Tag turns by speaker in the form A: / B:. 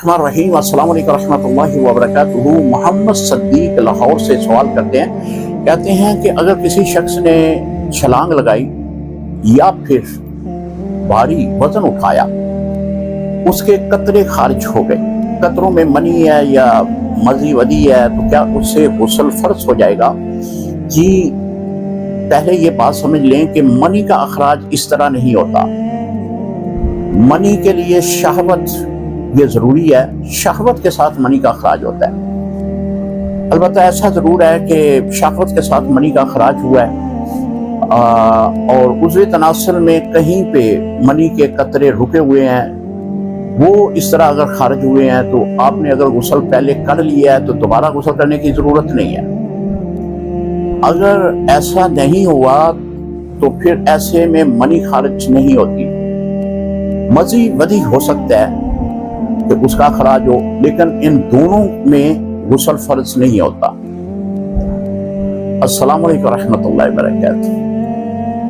A: रहीम अस्सलाम वालेकुम रहमतुल्लाहि व बरकातुहू। मोहम्मद सद्दीक लाहौर से सवाल करते हैं, कहते हैं कि अगर किसी शख्स ने छलांग लगाई या फिर भारी वजन उठाया, उसके कतरे खारिज हो गए, कतरों में मनी है या मज़ी वदी है, तो क्या उससे गुस्ल फर्ज हो जाएगा? जी, पहले ये बात समझ लें कि मनी का अखराज इस तरह नहीं होता। मनी के लिए शहवत ये ज़रूरी है, शहवत के साथ मनी का अखराज होता है। अलबत्ता ऐसा ज़रूर है कि शहवत के साथ मनी का अखराज हुआ है और उज़्व तनासुल में कहीं पे मनी के कतरे रुके हुए हैं, वो इस तरह अगर खारिज हुए हैं तो आपने अगर गुस्ल पहले कर लिया है तो दोबारा गुस्ल करने की ज़रूरत नहीं है। अगर ऐसा नहीं हुआ तो फिर ऐसे में मनी खारिज नहीं होती। मज़ी वदी हो सकता है कि उसका खराज हो, लेकिन इन दोनों में गुस्ल फर्ज नहीं होता। अस्सलाम वालेकुम रहमतुल्लाहि व बरकातुहू।